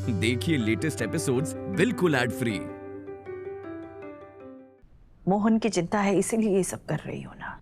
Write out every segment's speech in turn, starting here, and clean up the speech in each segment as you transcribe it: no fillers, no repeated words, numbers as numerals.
देखिए latest episodes बिल्कुल ad free. Mohan की चिंता है इसीलिए ये सब कर रही हो ना,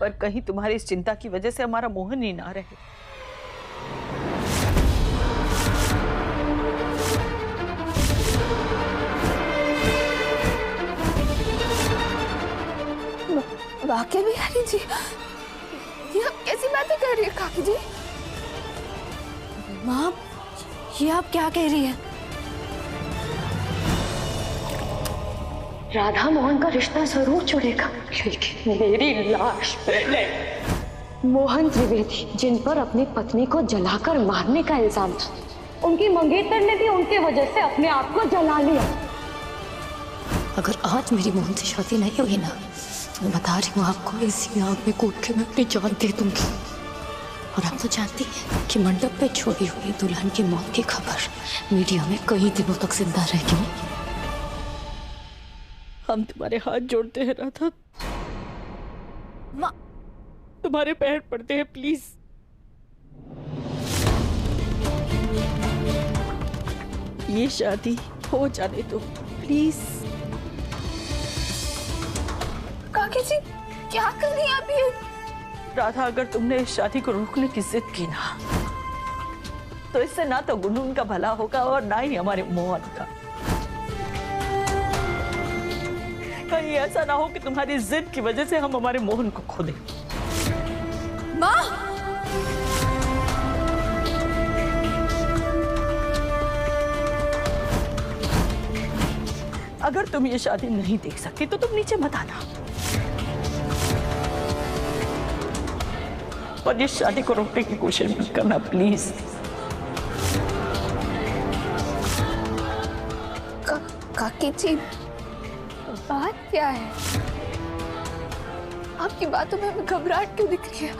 पर कहीं तुम्हारी इस चिंता की वजह से हमारा मोहन ही ना रहे। वाकई में यानी जी, ये आप कैसी बातें कर रही है काकी जी? माँ, ये आप क्या कह रही हैं? राधा मोहन का रिश्ता जरूर जुड़ेगा, लेकिन मेरी लाश पहले। मोहन त्रिवेदी, जिन पर अपनी पत्नी को जलाकर मारने का इल्जाम था, उनकी मंगेतर ने भी उनकी वजह से अपने आप को जला लिया। अगर आज मेरी मोहन से शादी नहीं हुई ना, मैं बता रही हूँ आपको, इसी आग में कूद के मैं अपनी जान दे दूंगी। और आप तो जानती हैं कि मंडप पे छोड़ी हुई दुल्हन की मौत की खबर मीडिया में कई दिनों तक जिंदा रहेगी। हम तुम्हारे हाथ जोड़ते हैं राधा, माँ, तुम्हारे पैर पड़ते हैं, प्लीज। ये शादी हो जाने दो प्लीज। काकी जी, क्या कर रही हैं आप ये? राधा, अगर तुमने इस शादी को रोकने की जिद की ना, तो इससे ना तो गुनगुन का भला होगा और ना ही हमारे मोहन का। कहीं ऐसा ना हो कि तुम्हारी जिद की वजह से हम हमारे मोहन को खो दें। माँ, अगर तुम ये शादी नहीं देख सकती तो तुम नीचे मत आना, और इस शादी को रोकने की कोशिश मत करना प्लीज। काकी जी, बात क्या है? आपकी बातों में हमें घबराहट क्यों दिख रही है?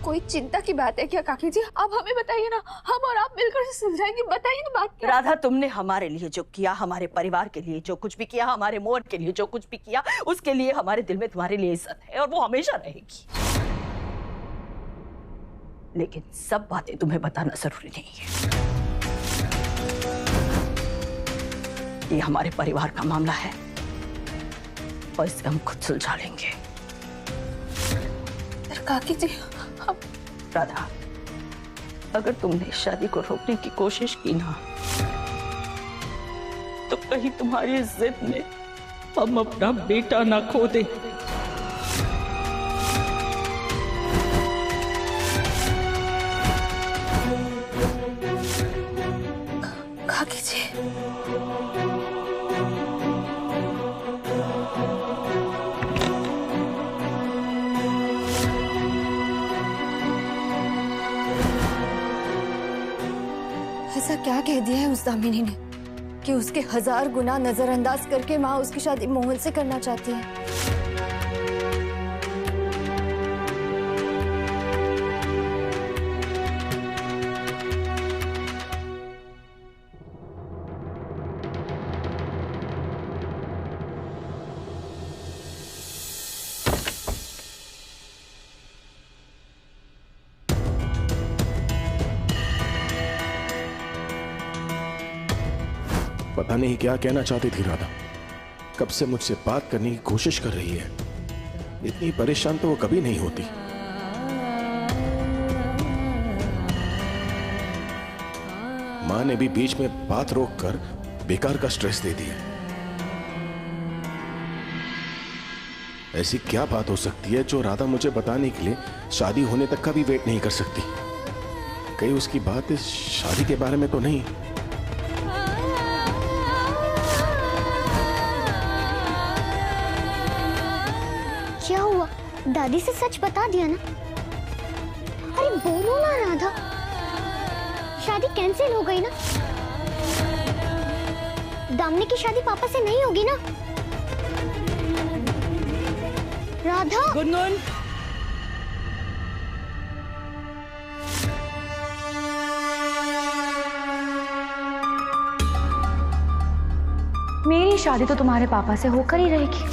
कोई चिंता की बात है क्या काकी जी? आप हमें बताइए ना, हम और आप मिलकर सुलझाएंगे। बताइए ना बात क्या? राधा, तुमने हमारे लिए जो किया, हमारे परिवार के लिए जो कुछ भी किया, हमारे मोहन के लिए जो कुछ भी किया, उसके लिए हमारे दिल में तुम्हारे लिए इज्जत है और वो हमेशा रहेगी। लेकिन सब बातें तुम्हें बताना जरूरी नहीं है। ये हमारे परिवार का मामला है और इसे हम खुद सुलझा लेंगे। काकी जी, राधा, अगर तुमने इस शादी को रोकने की कोशिश की ना, तो कहीं तुम्हारी जिद में हम अपना बेटा ना खो दें। काकी जी, ऐसा क्या कह दिया है उस दामिनी ने कि उसके 1000 गुना नजरअंदाज करके माँ उसकी शादी मोहन से करना चाहती है? पता नहीं क्या कहना चाहती थी राधा। कब से मुझसे बात करने की कोशिश कर रही है। इतनी परेशान तो वो कभी नहीं होती। मां ने भी बीच में बात रोककर बेकार का स्ट्रेस दे दिया। ऐसी क्या बात हो सकती है जो राधा मुझे बताने के लिए शादी होने तक का भी वेट नहीं कर सकती? कहीं उसकी बात इस शादी के बारे में तो नहीं? क्या हुआ? दादी से सच बता दिया ना? अरे बोलो ना राधा, शादी कैंसिल हो गई ना? दामनी की शादी पापा से नहीं होगी ना? राधा, गुनगुन, मेरी शादी तो तुम्हारे पापा से होकर ही रहेगी,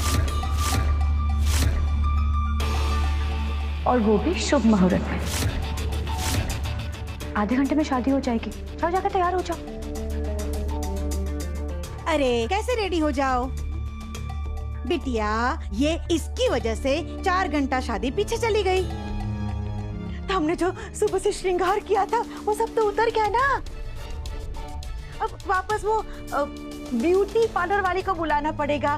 और वो भी शुभ मुहूर्त में। आधे घंटे में शादी हो जाएगी। जाओ जाकर तैयार हो जाओ। अरे कैसे रेडी हो जाओ बिटिया, ये इसकी वजह से 4 घंटा शादी पीछे चली गई। तो हमने जो सुबह से श्रृंगार किया था वो सब तो उतर गया ना। अब वापस वो ब्यूटी पार्लर वाली को बुलाना पड़ेगा,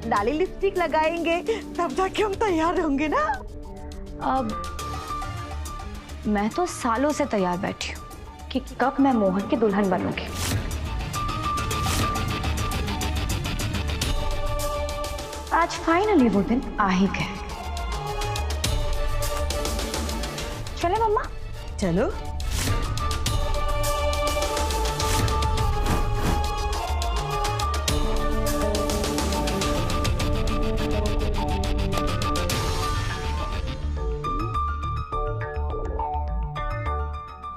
लाली लिपस्टिक लगाएंगे, तब जाके हम तैयार होंगे ना। अब मैं तो सालों से तैयार बैठी हूँ कि कब मैं मोहन की दुल्हन बनूंगी। आज फाइनली वो दिन आ ही गया। चले मम्मा? चलो।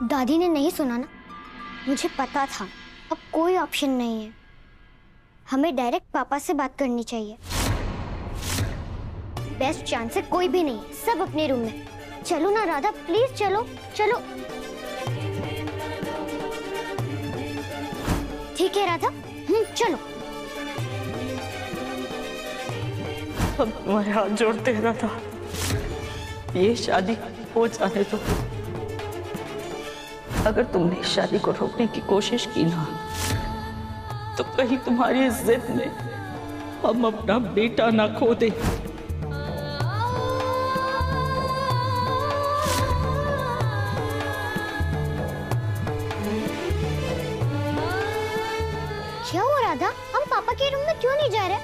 दादी ने नहीं सुना ना, मुझे पता था। अब कोई ऑप्शन नहीं है, हमें डायरेक्ट पापा से बात करनी चाहिए। बेस्ट चांस है कोई भी नहीं, सब अपने रूम में। चलो ना राधा, प्लीज चलो चलो। ठीक है राधा, चलो। हम तुम्हारे हाथ जोड़ते हैं राधा, ये शादी हो जाने दो। अगर तुमने शादी को रोकने की कोशिश की ना, तो कहीं तुम्हारी जिद में हम अपना बेटा ना खो दे। क्या हुआ राधा, हम पापा के रूम में क्यों नहीं जा रहे?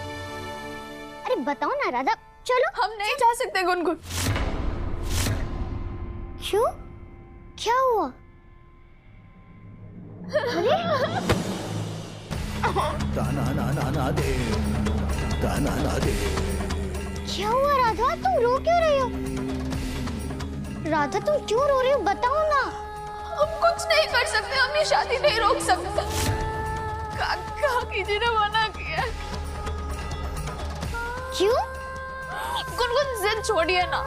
अरे बताओ ना राधा, चलो। हम नहीं जा सकते गुनगुन। क्यों, क्या हुआ? क्या हुआ राधा, तुम रो क्यों रही हो? राधा तुम क्यों रो रही हो, बताओ ना। हम कुछ नहीं कर सकते, हम ये शादी नहीं रोक सकते। काकी जी ने मना किया। क्यों? गुनगुन जिद छोड़िए ना,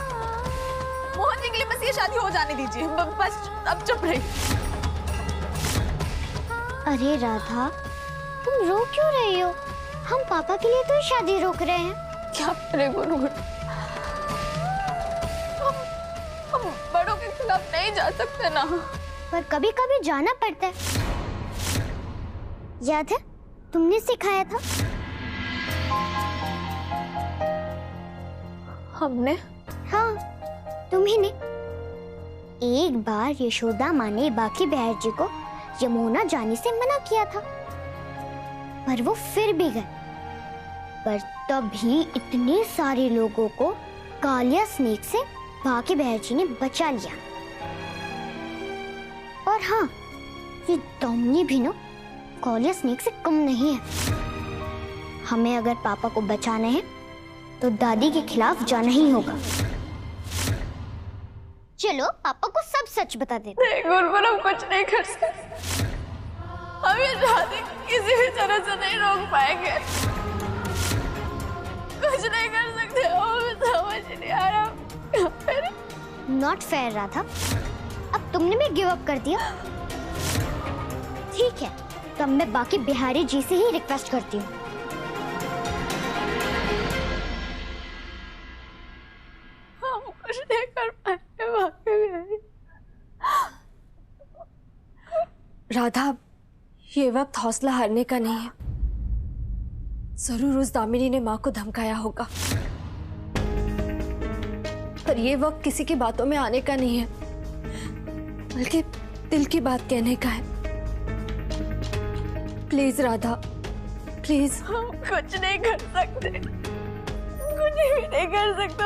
मोहन जी के लिए बस ये शादी हो जाने दीजिए। बस अब चुप रही। अरे राधा तुम रो क्यों रही हो? हम पापा के लिए तो शादी रोक रहे हैं। क्या करें गुनगुन, हम बड़ों के खिलाफ नहीं जा सकते ना। पर कभी कभी जाना पड़ता है। याद है तुमने सिखाया था। हमने? हाँ तुम्ही ने। एक बार यशोदा माँ ने बाकी बहर जी को यमुना जाने से मना किया था, पर वो फिर भी गए। पर तभी इतने सारे लोगों को कालिया स्नेक से बाकी बहर जी ने बचा लिया। और हाँ, ये दामिनी भी ना कालिया स्नेक से कम नहीं है। हमें अगर पापा को बचाना है तो दादी के खिलाफ जाना ही होगा। चलो पापा को सब सच बता देते। नहीं गुनगुन, हम कुछ नहीं कर सकते। हम ये शादी किसी भी तरह से नहीं रोक पाएंगे। कुछ नहीं कर सकते, हमें समझ नहीं आ रहा। नॉट फेयर राधा, अब तुमने भी गिव अप कर दिया। ठीक है, तब मैं बाकी बिहारी जी से ही रिक्वेस्ट करती हूँ। हम कुछ नहीं कर पाएंगे बाकी बिहारी। राधा, ये वक्त हौसला हारने का नहीं है। जरूर उस दामिनी ने माँ को धमकाया होगा, पर ये वक्त किसी की बातों में आने का नहीं है, बल्कि दिल की बात कहने का है। Please Radha, please. हम कुछ नहीं कर सकते, कुछ भी नहीं कर सकते।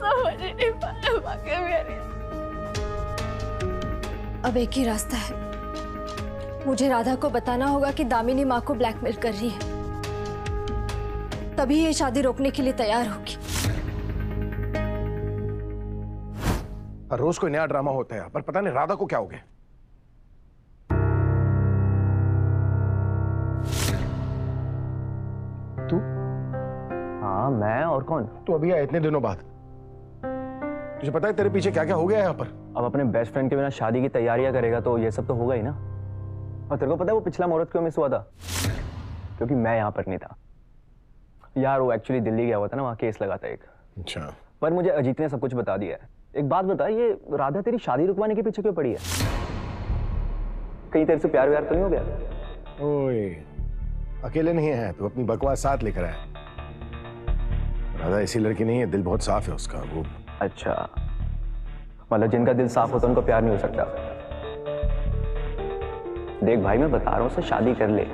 समझ ही नहीं पा रहे बाकी बिहारी। अब एक ही रास्ता है, मुझे राधा को बताना होगा कि दामिनी माँ को ब्लैकमेल कर रही है, तभी ये शादी रोकने के लिए तैयार होगी। हर रोज कोई नया ड्रामा होता है, पर पता नहीं राधा को क्या हो गया। तू? हाँ मैं, और कौन? तू अभी आया इतने दिनों बाद। तुझे पता है तेरे पीछे क्या क्या हो गया यहाँ पर? अब अपने बेस्ट फ्रेंड के बिना शादी की तैयारियां करेगा तो ये सब तो होगा ही ना। और तेरे को पता है वो पिछला मुहूर्त क्यों मिस हुआ था? क्योंकि मैं यहाँ पर नहीं था यार। वो एक्चुअली दिल्ली गया हुआ था ना, वहाँ केस लगा था एक। अच्छा। पर मुझे अजीत ने सब कुछ बता दिया है। एक बात बता, ये राधा तेरी शादी रुकवाने के पीछे क्यों पड़ी है? कहीं तेरे से प्यार व्यार तो नहीं हो गया? ओए, अकेले नहीं है तो अपनी बकवास साथ लेकर आया। राधा ऐसी लड़की नहीं है, दिल बहुत साफ है उसका। वो अच्छा, मतलब जिनका दिल साफ होता है उनको प्यार नहीं हो सकता। देख भाई, मैं बता रहा हूँ उसे शादी कर ले।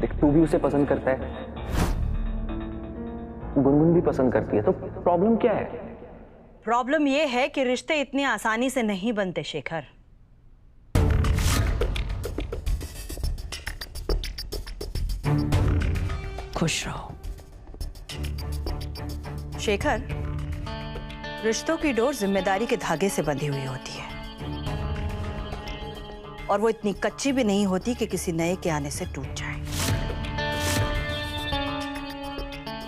देख तू भी उसे पसंद करता है, गुनगुन भी पसंद करती है, तो प्रॉब्लम क्या है? प्रॉब्लम ये है कि रिश्ते इतनी आसानी से नहीं बनते शेखर। खुश रहो शेखर। रिश्तों की डोर जिम्मेदारी के धागे से बंधी हुई होती है और वो इतनी कच्ची भी नहीं होती कि किसी नए के आने से टूट जाए।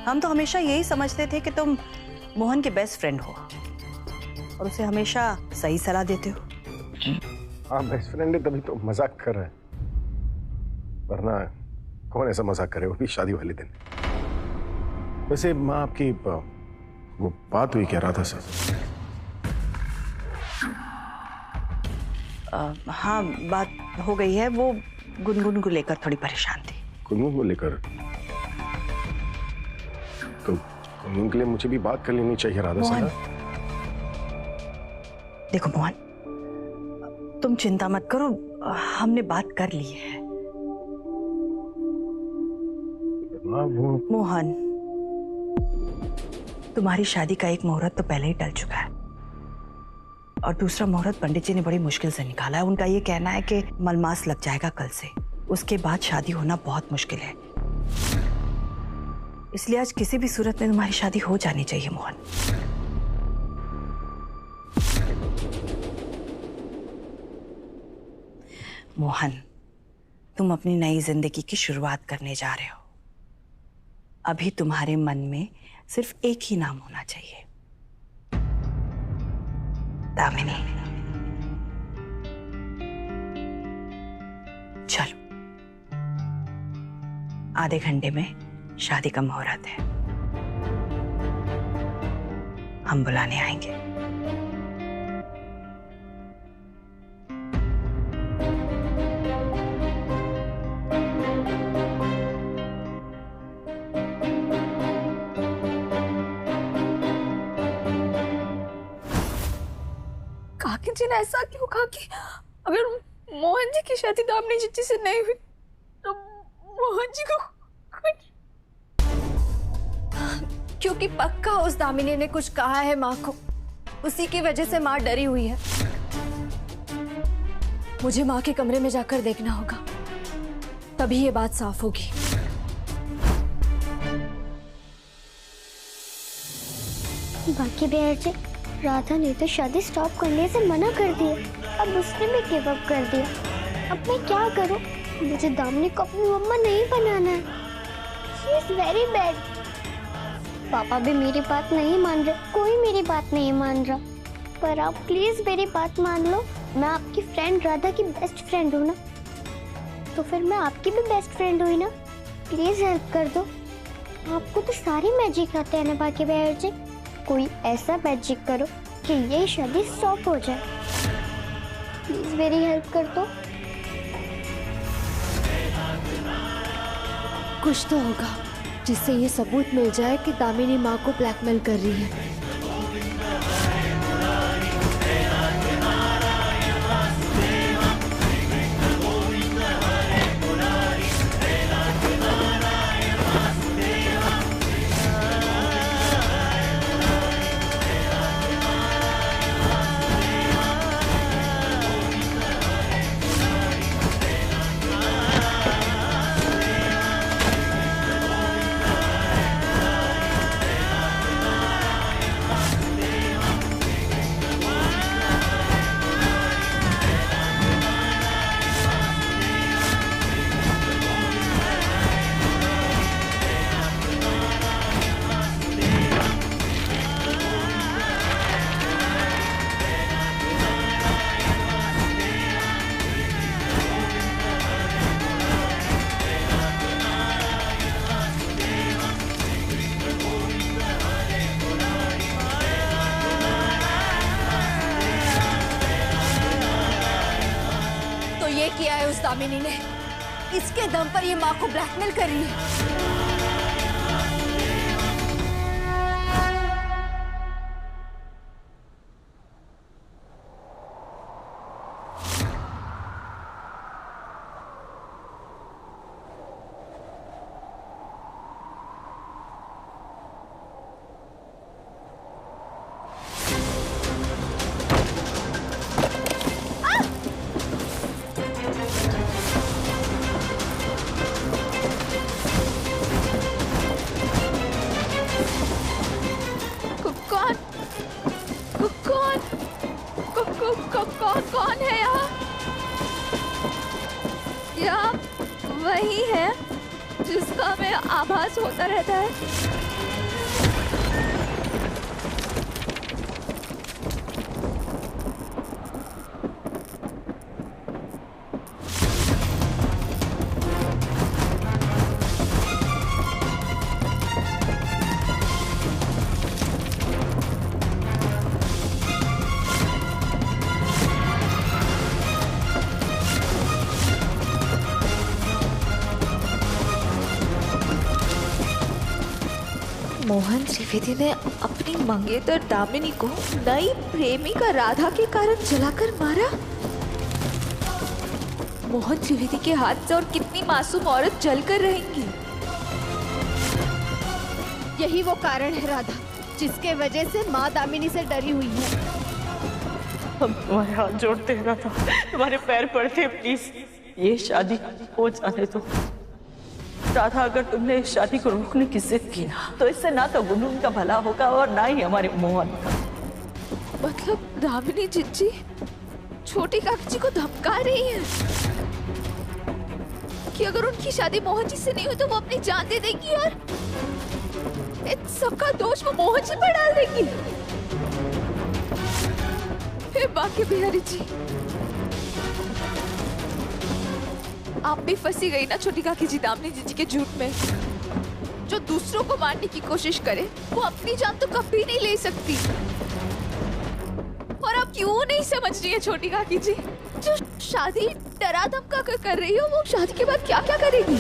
हम तो हमेशा यही समझते थे कि तुम मोहन के बेस्ट फ्रेंड हो और उसे हमेशा सही सलाह देते हो। हाँ, बेस्ट फ्रेंड है तभी तो मजाक कर रहे हैं, वरना कौन ऐसा मजाक करे, वो भी शादी वाले दिन। वैसे माँ आपकी वो बात हुई क्या राधा से? हाँ, बात हो गई है। वो गुनगुन को लेकर थोड़ी परेशान थी। गुनगुन को लेकर? तो गुनगुन के लिए मुझे भी बात कर लेनी चाहिए राधा से ना? देखो मोहन, तुम चिंता मत करो, हमने बात कर ली है। मोहन, तुम्हारी शादी का एक मुहूर्त तो पहले ही टल चुका है और दूसरा मुहूर्त पंडित जी ने बड़ी मुश्किल से निकाला है। उनका ये कहना है कि मलमास लग जाएगा कल से, उसके बाद शादी होना बहुत मुश्किल है। इसलिए आज किसी भी सूरत में तुम्हारी शादी हो जानी चाहिए मोहन। मोहन, तुम अपनी नई जिंदगी की शुरुआत करने जा रहे हो। अभी तुम्हारे मन में सिर्फ एक ही नाम होना चाहिए, दामिनी। चलो, आधे घंटे में शादी का मुहूर्त है, हम बुलाने आएंगे। काकी जी ने ऐसा क्यों कहा कि अगर मोहन जी की शादी दामिनी जी से नहीं हुई तो मोहन जी को कुछ, क्योंकि पक्का उस दामिनी ने कुछ कहा है माँ को, उसी की वजह से माँ डरी हुई है। मुझे माँ के कमरे में जाकर देखना होगा, तभी ये बात साफ होगी। बाकी बेहर जी, राधा ने तो शादी स्टॉप करने से मना कर दिया, अब उसने भी गिव अप कर दिया। अब मैं क्या करूं? मुझे दामिनी को अपनी मम्मा नहीं बनाना है। She is very bad. पापा भी मेरी बात नहीं मान रहे, कोई मेरी बात नहीं मान रहा। पर आप प्लीज मेरी बात मान लो, मैं आपकी फ्रेंड राधा की बेस्ट फ्रेंड हूँ ना, तो फिर मैं आपकी भी बेस्ट फ्रेंड हुई ना। प्लीज हेल्प कर दो। आपको तो सारी मैजिक आते हैं ना बाकी बेहर जी, कोई ऐसा मैजिक करो कि ये शादी स्टॉप हो जाए। प्लीज मेरी हेल्प कर दो। कुछ तो होगा जिससे ये सबूत मिल जाए कि दामिनी माँ को ब्लैकमेल कर रही है। किया है उस दामिनी ने। इसके दम पर ये माँ को ब्लैकमेल कर रही है। कौन है यहाँ? यहाँ वही है जिसका हमें आभास होता रहता है। मोहन त्रिवेदी ने अपनी मंगेतर दामिनी को नई प्रेमिका राधा के कारण जलाकर मारा। मोहन त्रिवेदी के हाथ से और कितनी मासूम औरत जलकर रहेंगी। यही वो कारण है राधा, जिसके वजह से माँ दामिनी से डरी हुई है। हम तुम्हारे हाथ जोड़ते हैं राधा, तुम्हारे पैर पड़ते हैं, प्लीज ये शादी हो जाने दो। राधा, अगर तुमने इस शादी को रोकने की जिद की ना, तो इससे ना तो गुनगुन का भला होगा और ना ही हमारे मोहन का। मतलब दामिनी जिज्जी छोटी काकी को धमका रही है कि अगर उनकी शादी मोहन जी से नहीं हुई तो वो अपनी जान दे देगी और इन सबका दोष वो मोहन जी पर डाल देगी। हे बाकी बिहारी जी, आप भी फंसी गई ना छोटी काकी जी दामिनी जी के झूठ में। जो दूसरों को मारने की कोशिश करे वो अपनी जान तो कभी नहीं ले सकती। और आप क्यों नहीं समझ रही है छोटी काकी जी, जो शादी डरा धमका कर रही हो वो शादी के बाद क्या क्या करेगी।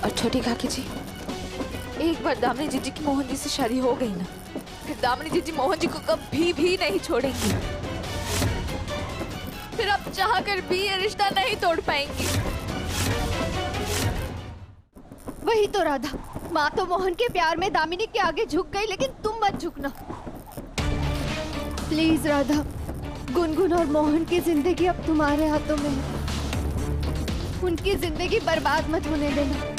और छोटी काकी जी, एक बार दामिनी जी की मोहन जी से शादी हो गई ना, फिर दामिनी जी मोहन जी को कभी भी नहीं छोड़ेंगी। फिर आप चाह कर भी ये रिश्ता नहीं तोड़ पाएंगी। वही तो राधा, माँ तो मोहन के प्यार में दामिनी के आगे झुक गई, लेकिन तुम मत झुकना प्लीज राधा। गुनगुन और मोहन की जिंदगी अब तुम्हारे हाथों में है। उनकी जिंदगी बर्बाद मत होने देना।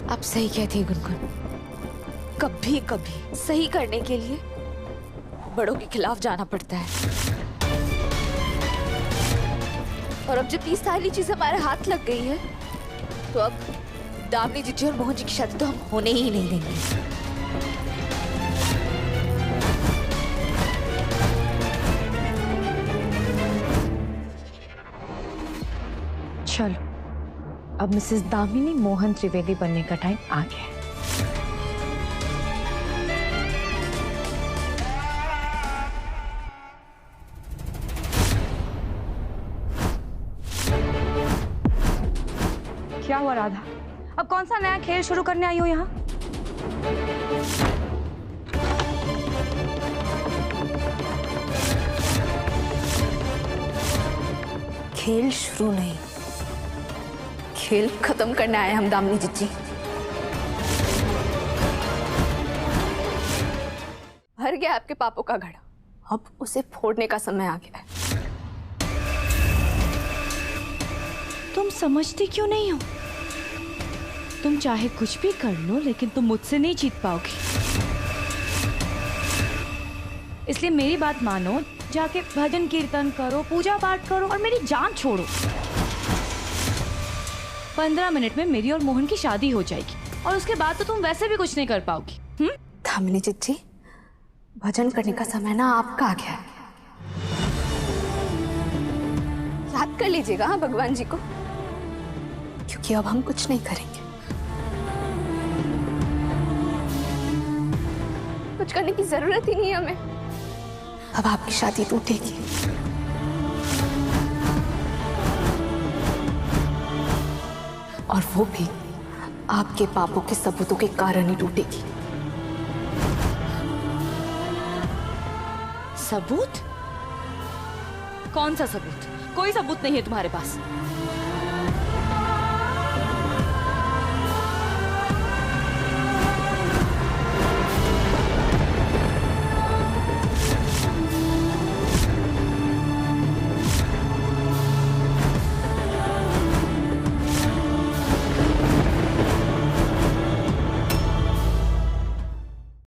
आप सही कहती है गुनगुन, कभी कभी सही करने के लिए बड़ों के खिलाफ जाना पड़ता है। और अब जब ये सारी चीज हमारे हाथ लग गई है तो अब दामिनी जी और मोहन जी की शादी तो हम होने ही नहीं देंगे। चलो, अब मिसेस दामिनी मोहन त्रिवेदी बनने का टाइम आ गया है। क्या हुआ राधा, अब कौन सा नया खेल शुरू करने आई हो यहाँ? खेल शुरू नहीं, खेल खत्म करने आए हम दामिनी जी। भर गया आपके पापों का घड़ा, अब उसे फोड़ने का समय आ गया है। तुम समझती क्यों नहीं हो? तुम चाहे कुछ भी कर लो लेकिन तुम मुझसे नहीं जीत पाओगी। इसलिए मेरी बात मानो, जाके भजन कीर्तन करो, पूजा पाठ करो और मेरी जान छोड़ो। 15 मिनट में मेरी और मोहन की शादी हो जाएगी और उसके बाद तो तुम वैसे भी कुछ नहीं कर पाओगी। दामिनी जी, भजन करने का समय ना आपका आ गया है। याद कर लीजिएगा हाँ भगवान जी को, क्योंकि अब हम कुछ नहीं करेंगे। कुछ करने की जरूरत ही नहीं है हमें। अब आपकी शादी टूटेगी। और वो भी आपके पापों के सबूतों के कारण ही टूटेगी। सबूत? कौन सा सबूत? कोई सबूत नहीं है तुम्हारे पास।